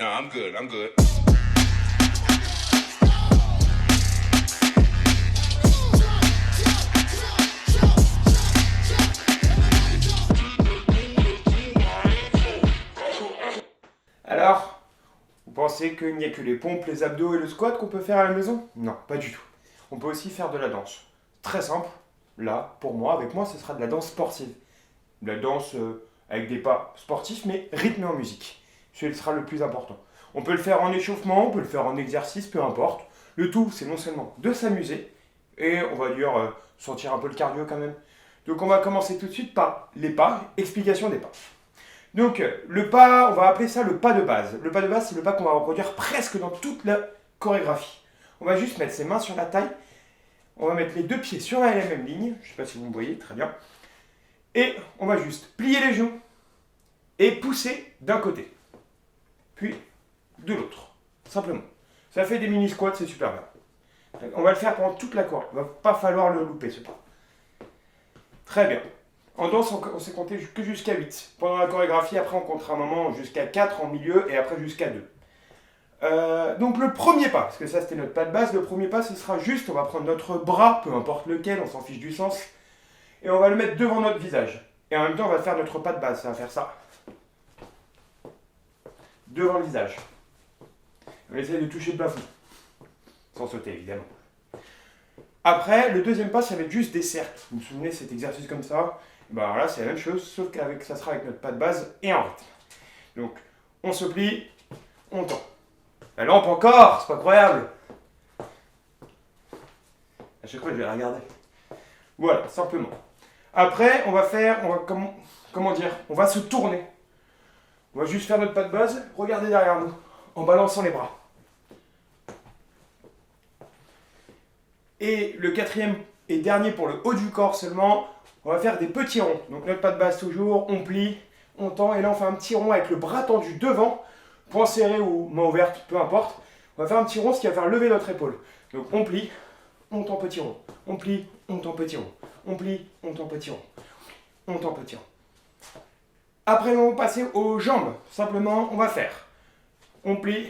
No, I'm good. I'm good. Alors, vous pensez qu'il n'y a que les pompes, les abdos et le squat qu'on peut faire à la maison? Non, pas du tout. On peut aussi faire de la danse. Très simple. Là, pour moi, avec moi, ce sera de la danse sportive. De la danse avec des pas sportifs, mais rythmés en musique. Ce sera le plus important. On peut le faire en échauffement, on peut le faire en exercice, peu importe. Le tout, c'est non seulement de s'amuser, et on va dire sentir un peu le cardio quand même. Donc on va commencer tout de suite par les pas, explication des pas. Donc le pas, on va appeler ça le pas de base. Le pas de base, c'est le pas qu'on va reproduire presque dans toute la chorégraphie. On va juste mettre ses mains sur la taille, on va mettre les deux pieds sur la même ligne, je ne sais pas si vous me voyez, très bien. Et on va juste plier les genoux et pousser d'un côté, puis de l'autre, simplement. Ça fait des mini squats, c'est super bien. On va le faire pendant toute la choré, il ne va pas falloir le louper ce pas. Très bien. En danse, on sait compter que jusqu'à 8. Pendant la chorégraphie, après on comptera un moment jusqu'à 4 en milieu et après jusqu'à 2. Donc le premier pas, parce que ça c'était notre pas de base, le premier pas ce sera juste, on va prendre notre bras, peu importe lequel, on s'en fiche du sens, et on va le mettre devant notre visage. Et en même temps on va faire notre pas de base, ça va faire ça. Devant le visage. On va essayer de toucher le plafond. Sans sauter évidemment. Après, le deuxième pas, ça va être juste des cercles. Vous vous souvenez de cet exercice comme ça? Ben là, c'est la même chose, sauf qu'avec ça sera avec notre pas de base et en rythme. Donc, on se plie, on tend. La lampe encore, c'est pas incroyable. À chaque fois, je vais la regarder. Voilà, simplement. Après, on va comment dire, on va se tourner. On va juste faire notre pas de base, regarder derrière nous, en balançant les bras. Et le quatrième et dernier pour le haut du corps seulement, on va faire des petits ronds. Donc notre pas de base toujours, on plie, on tend, et là on fait un petit rond avec le bras tendu devant, poing serré ou main ouverte, peu importe. On va faire un petit rond, ce qui va faire lever notre épaule. Donc on plie, on tend petit rond. On plie, on tend petit rond. On plie, on tend petit rond. On tend petit rond. Après on va passer aux jambes. Simplement, on va faire. On plie,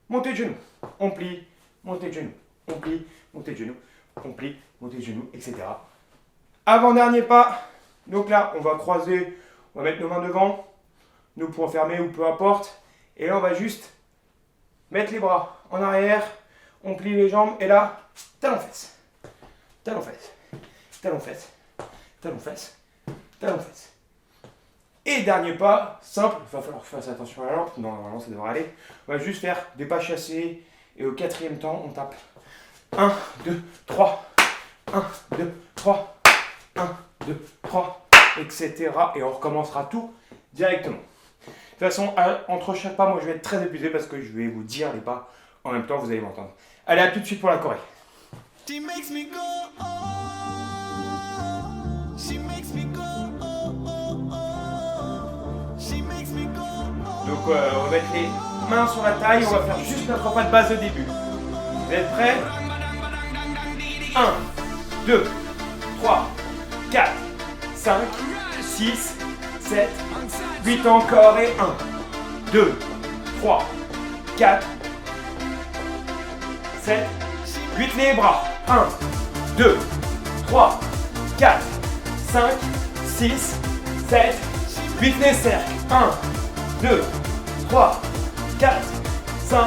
montée de genou. On plie, montée de genou. On plie, montée de genou. On plie, montée de genou, etc. Avant-dernier pas. Donc là, on va croiser, on va mettre nos mains devant, nos poings fermés ou peu importe. Et là, on va juste mettre les bras en arrière. On plie les jambes et là, talon-fesse. Talon-fesse. Talon-fesse. Talon-fesse. Talon-fesse. Et dernier pas, simple, il va falloir que je fasse attention à la lampe, non, normalement ça devrait aller. On va juste faire des pas chassés et au quatrième temps, on tape 1, 2, 3, 1, 2, 3, 1, 2, 3, etc. Et on recommencera tout directement. De toute façon, entre chaque pas, moi je vais être très épuisé parce que je vais vous dire les pas en même temps, vous allez m'entendre. Allez, à tout de suite pour la choré. She makes me go, oh, she makes me go, oh, oh, oh. She makes me go, oh. Donc on va mettre les mains sur la taille, on va faire juste notre pas de base au début. Vous êtes prêts? 1, 2, 3, 4, 5, 6, 7, 8 encore et 1, 2, 3, 4, 7, 8 les bras. 1, 2, 3, 4, 5, 6, 7, 8 les cercles. 1, 2, 3, 4, 5,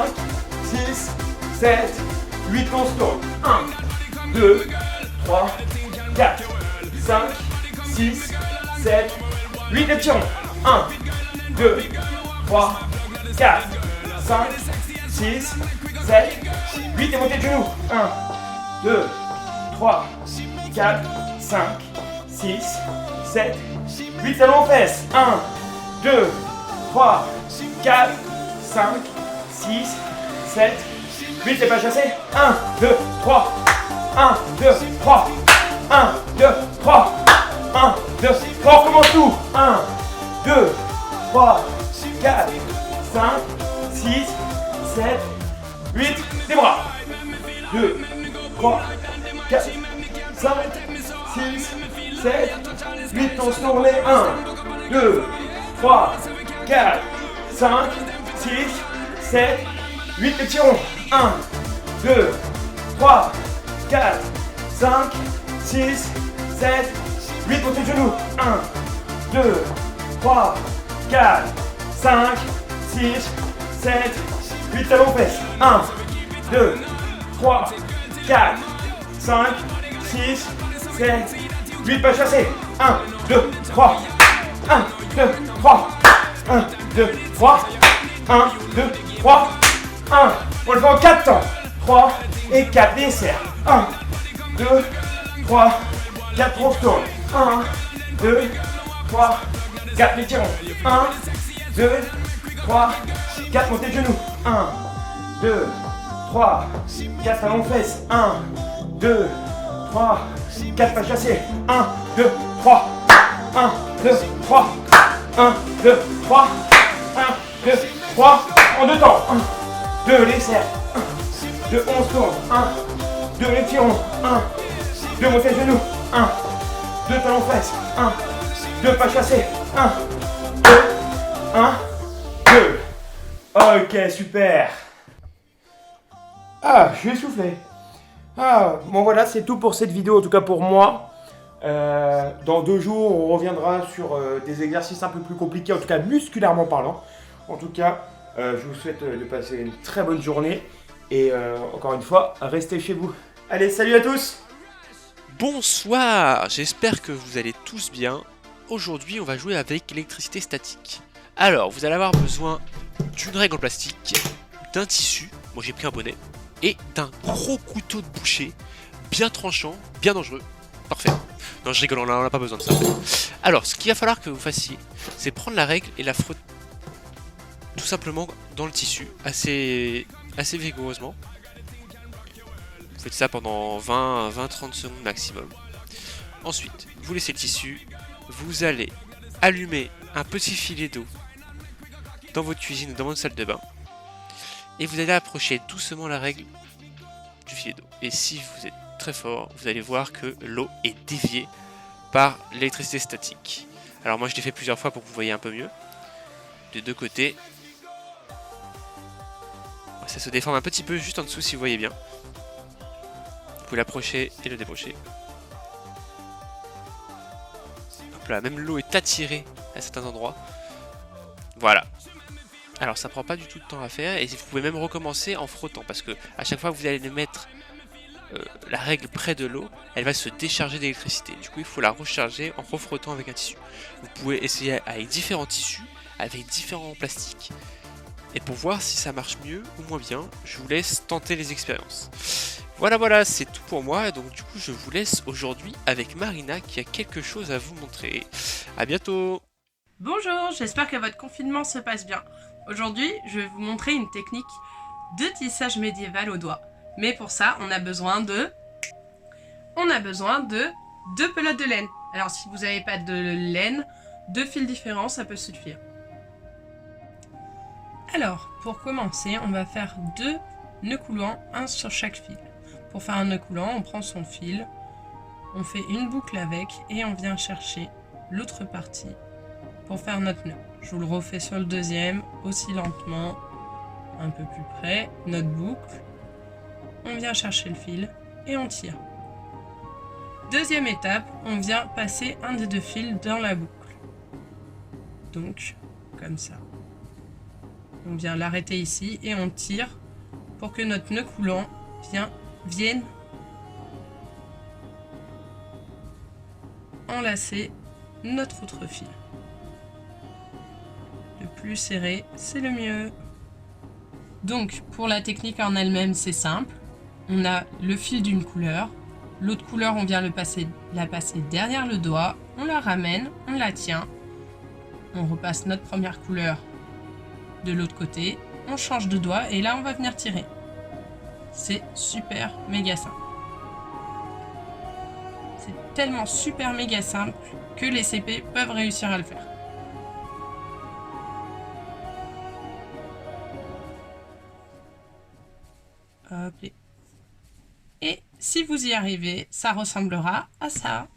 6, 7, 8 on se tourne. 1, 2, 3, 4, 5, 6, 7, 8 les petits ronds. 1, 2, 3, 4, 5, 6, 7, 8 et montée de genoux. 1, 2, 3, 4, 5, 6, 7, 8 talons aux fesses. 1, 2, 3, 4, 5, 6, 7, 8 c'est pas chassé. 1, 2, 3, 1, 2, 3, 1, 2, 3, 1, 2, 3, on recommence tout. 1, 2, 3, 4, 5, 6, 7, 8, les bras. 2, 3, 4, 5, 6, 7, 8, on se tourne. 1, 2, 3, 4, 5, 6, 7, 8, étirons. 1, 2, 3, 4, 5, 6, 7, 8, montez de genoux. 1, 2, 3, 4, 5, 6, 7, 8, talons fesses. 1, 2, 3, 4, 5, 6, 7, 8, pas chassés. 1, 2, 3, 1, 2, 3, 1, 2, 3, 1, 2, 3, 1. On le fait en 4 temps. 3 et 4, dessert. 1, 2, 3, 4, on se tourne. 1, 2, 3, 4, étirons. 1, 2, 3, 4, montez de genoux. 1, 2, 3, 4, talons fesses. 1, 2, 3, 4, pas chassés. 1, 2, 3, 1, 2, 3, 1, 2, 3, 1, 2, 3, en 2 temps. 1, 2, les serres. 1, 2, 11 tourne. 1, 2, les tirons. 1, 2, montez de genoux. 1, 2, talons fesses. 1, 2, pas chassés. 1, 2, 1, 2. Ok, super. Ah, je suis essoufflé. Ah, bon voilà, c'est tout pour cette vidéo, en tout cas pour moi. Dans 2 jours, on reviendra sur des exercices un peu plus compliqués, en tout cas musculairement parlant. En tout cas, je vous souhaite de passer une très bonne journée. Et encore une fois, restez chez vous. Allez, salut à tous! Bonsoir, j'espère que vous allez tous bien. Aujourd'hui, on va jouer avec l'électricité statique. Alors, vous allez avoir besoin d'une règle en plastique, d'un tissu, moi j'ai pris un bonnet, et d'un gros couteau de boucher, bien tranchant, bien dangereux. Parfait. Non, je rigole, on n'a pas besoin de ça. Alors, ce qu'il va falloir que vous fassiez, c'est prendre la règle et la frotter tout simplement dans le tissu, assez vigoureusement. Vous faites ça pendant 20-30 secondes maximum. Ensuite, vous laissez le tissu, vous allez allumer un petit filet d'eau dans votre cuisine ou dans votre salle de bain. Et vous allez approcher doucement la règle du filet d'eau. Et si vous êtes très fort, vous allez voir que l'eau est déviée par l'électricité statique. Alors moi je l'ai fait plusieurs fois pour que vous voyez un peu mieux. Des deux côtés. Ça se déforme un petit peu juste en dessous si vous voyez bien. Vous pouvez l'approcher et le déboucher. Hop là, même l'eau est attirée à certains endroits. Voilà. Alors ça prend pas du tout de temps à faire et vous pouvez même recommencer en frottant parce que à chaque fois que vous allez mettre la règle près de l'eau, elle va se décharger d'électricité. Du coup il faut la recharger en refrottant avec un tissu. Vous pouvez essayer avec différents tissus, avec différents plastiques. Et pour voir si ça marche mieux ou moins bien, je vous laisse tenter les expériences. Voilà, c'est tout pour moi. Donc du coup je vous laisse aujourd'hui avec Marina qui a quelque chose à vous montrer. A bientôt. Bonjour, j'espère que votre confinement se passe bien. Aujourd'hui, je vais vous montrer une technique de tissage médiéval au doigt. Mais pour ça, on a besoin de 2 pelotes de laine. Alors si vous n'avez pas de laine, 2 fils différents, ça peut suffire. Alors, pour commencer, on va faire 2 nœuds coulants, un sur chaque fil. Pour faire un nœud coulant, on prend son fil, on fait une boucle avec et on vient chercher l'autre partie pour faire notre nœud. Je vous le refais sur le deuxième, aussi lentement, un peu plus près, notre boucle. On vient chercher le fil et on tire. Deuxième étape, on vient passer un des 2 fils dans la boucle. Donc, comme ça. On vient l'arrêter ici et on tire pour que notre nœud coulant vienne enlacer notre autre fil. Le plus serré, c'est le mieux. Donc, pour la technique en elle-même, c'est simple. On a le fil d'une couleur. L'autre couleur, on vient la passer derrière le doigt. On la ramène, on la tient. On repasse notre première couleur de l'autre côté. On change de doigt et là, on va venir tirer. C'est super méga simple. C'est tellement super méga simple que les CP peuvent réussir à le faire. Hop. Et si vous y arrivez, ça ressemblera à ça.